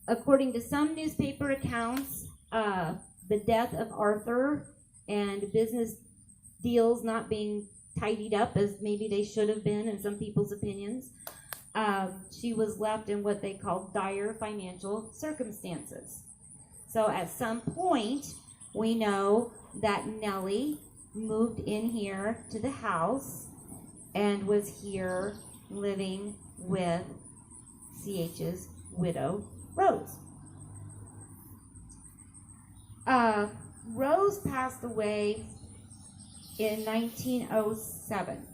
According to some newspaper accounts, the death of Arthur and business deals not being tidied up as maybe they should have been in some people's opinions, she was left in what they call dire financial circumstances. So at some point, we know that Nellie moved in here to the house and was here living with C.H.'s widow, Rose. Rose passed away in 1907.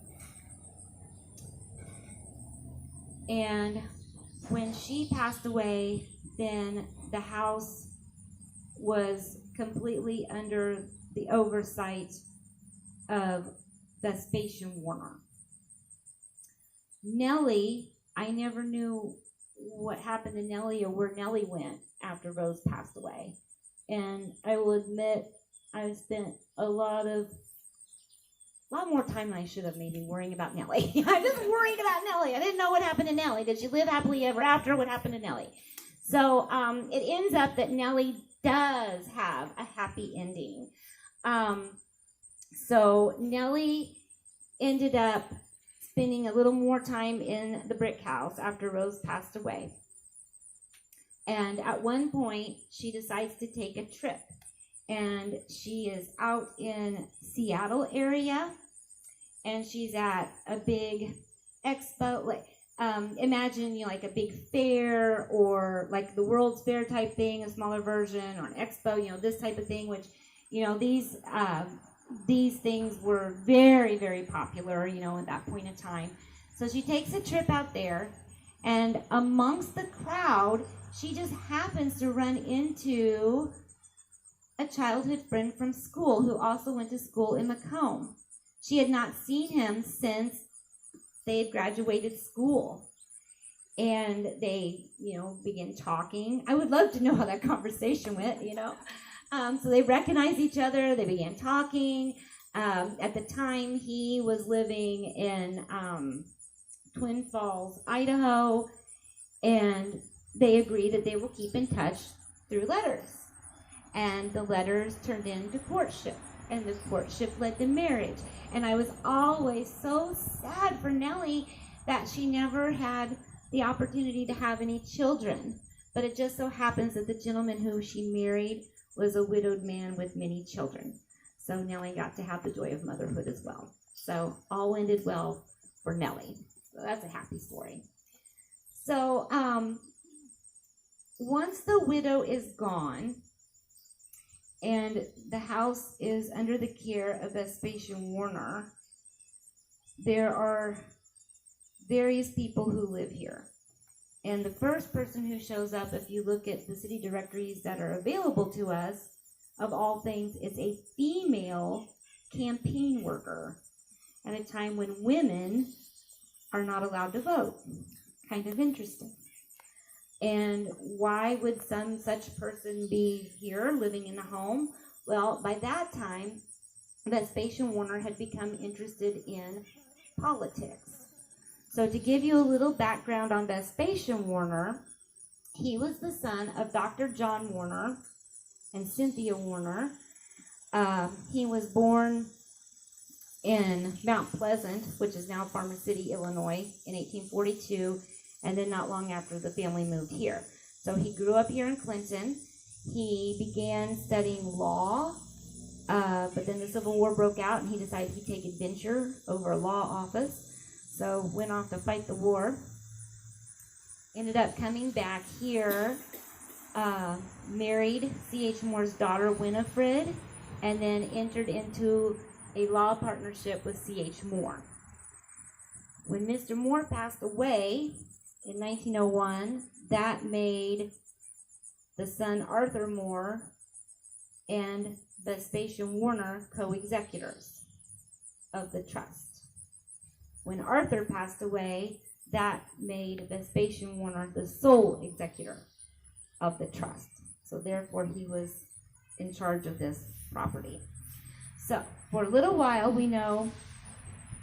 And when she passed away, then the house was completely under the oversight of Vespasian Warner. Nellie, I never knew what happened to Nellie or where Nellie went after Rose passed away. And I will admit, I spent a lot more time than I should have maybe worrying about Nellie. I just worried about Nellie. I didn't know what happened to Nellie. Did she live happily ever after? What happened to Nellie? So it ends up that Nellie does have a happy ending. So Nellie ended up spending a little more time in the brick house after Rose passed away. And at one point, she decides to take a trip. And she is out in Seattle area. And she's at a big expo. Like, imagine, like a big fair or like the World's Fair type thing, a smaller version, or an expo, this type of thing, which, these things were very, very popular, at that point in time. So she takes a trip out there, and amongst the crowd, she just happens to run into a childhood friend from school who also went to school in Macomb. She had not seen him since they had graduated school. And they, began talking. I would love to know how that conversation went, So they recognized each other. They began talking. At the time, he was living in Twin Falls, Idaho, and they agreed that they will keep in touch through letters. And the letters turned into courtship, and the courtship led to marriage. And I was always so sad for Nellie that she never had the opportunity to have any children. But it just so happens that the gentleman who she married was a widowed man with many children. So Nellie got to have the joy of motherhood as well. So all ended well for Nellie. So that's a happy story. So once the widow is gone and the house is under the care of Vespasian Warner, there are various people who live here. And the first person who shows up, if you look at the city directories that are available to us, of all things, is a female campaign worker at a time when women are not allowed to vote. Kind of interesting. And why would some such person be here living in the home? Well, by that time, Vespasian Warner had become interested in politics. So to give you a little background on Vespasian Warner, he was the son of Dr. John Warner and Cynthia Warner. He was born in Mount Pleasant, which is now Farmer City, Illinois, in 1842, and then not long after the family moved here. So he grew up here in Clinton. He began studying law, but then the Civil War broke out, and he decided he'd take adventure over a law office. So went off to fight the war. Ended up coming back here, married C.H. Moore's daughter, Winifred, and then entered into a law partnership with C.H. Moore. When Mr. Moore passed away in 1901, that made the son Arthur Moore and Vespasian Warner co-executors of the trust. When Arthur passed away, that made Vespasian Warner the sole executor of the trust. So therefore, he was in charge of this property. So for a little while, we know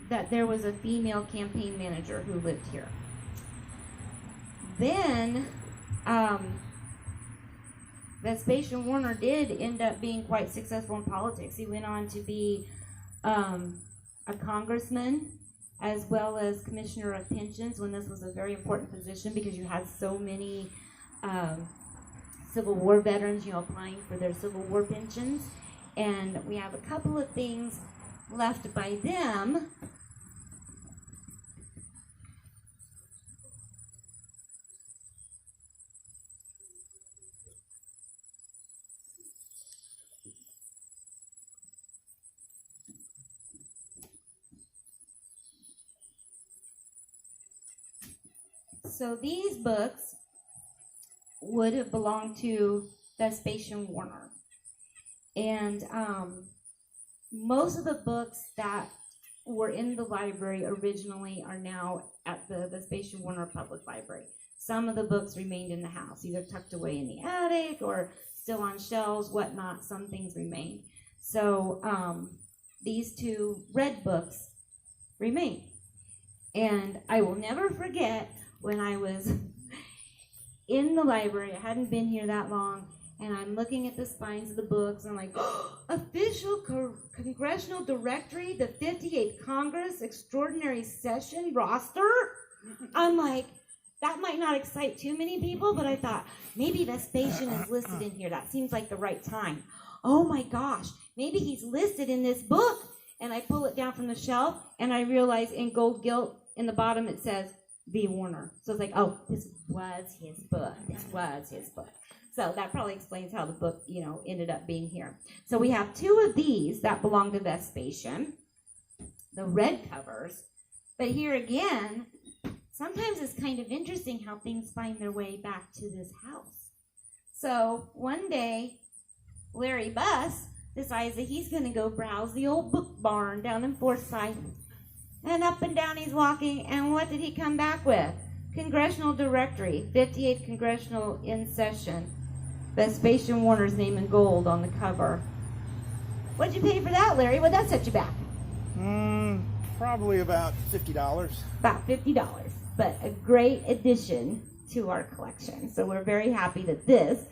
that there was a female campaign manager who lived here. Then Vespasian Warner did end up being quite successful in politics. He went on to be a congressman as well as commissioner of pensions, when this was a very important position because you had so many Civil War veterans, applying for their Civil War pensions. And we have a couple of things left by them. So these books would have belonged to Vespasian Warner. And most of the books that were in the library originally are now at the Vespasian Warner Public Library. Some of the books remained in the house, either tucked away in the attic or still on shelves, whatnot. Some things remained. So these two red books remain. And I will never forget when I was in the library, I hadn't been here that long, and I'm looking at the spines of the books, and I'm like, Official Congressional Directory, the 58th Congress Extraordinary Session roster? I'm like, that might not excite too many people, but I thought, maybe Vespasian is listed in here. That seems like the right time. Oh my gosh, maybe he's listed in this book. And I pull it down from the shelf, and I realize in gold gilt in the bottom it says, V. Warner. So it's like, oh, this was his book. This was his book. So that probably explains how the book, ended up being here. So we have two of these that belong to Vespasian, the red covers. But here again, sometimes it's kind of interesting how things find their way back to this house. So one day, Larry Buss decides that he's going to go browse the old book barn down in Forsyth. And up and down he's walking, and what did he come back with? Congressional Directory, 58th Congressional in session. Vespasian Warner's name in gold on the cover. What'd you pay for that, Larry? What'd that set you back? Probably about $50. About $50, but a great addition to our collection. So we're very happy that this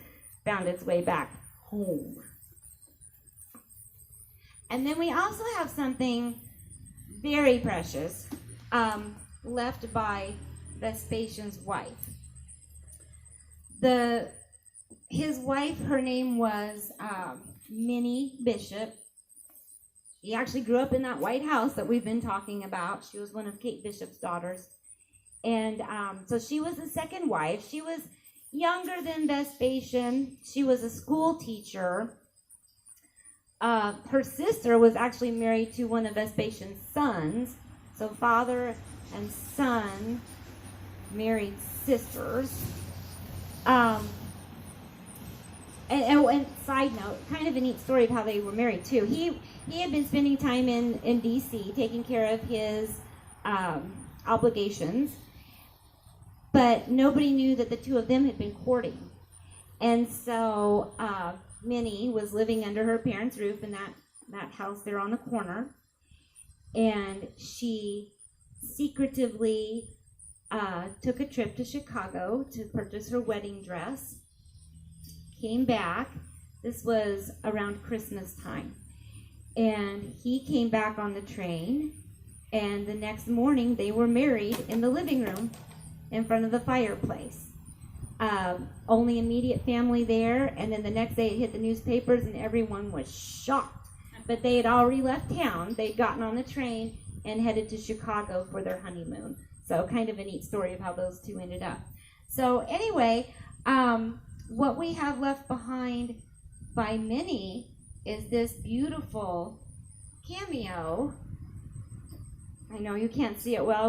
found its way back home. And then we also have something very precious, left by Vespasian's wife. His wife, her name was Minnie Bishop. He actually grew up in that White House that we've been talking about. She was one of Kate Bishop's daughters. And so she was the second wife. She was younger than Vespasian. She was a school teacher. Her sister was actually married to one of Vespasian's sons. So father and son married sisters. And side note, kind of a neat story of how they were married too. He had been spending time in D.C. taking care of his obligations, but nobody knew that the two of them had been courting. And so Minnie was living under her parents' roof in that house there on the corner, and she secretively took a trip to Chicago to purchase her wedding dress, came back. This was around Christmas time, and he came back on the train, and the next morning they were married in the living room in front of the fireplace. Only immediate family there, and then the next day it hit the newspapers and everyone was shocked. But they had already left town. They'd gotten on the train and headed to Chicago for their honeymoon. So kind of a neat story of how those two ended up. So anyway, what we have left behind by Minnie is this beautiful cameo. I know you can't see it well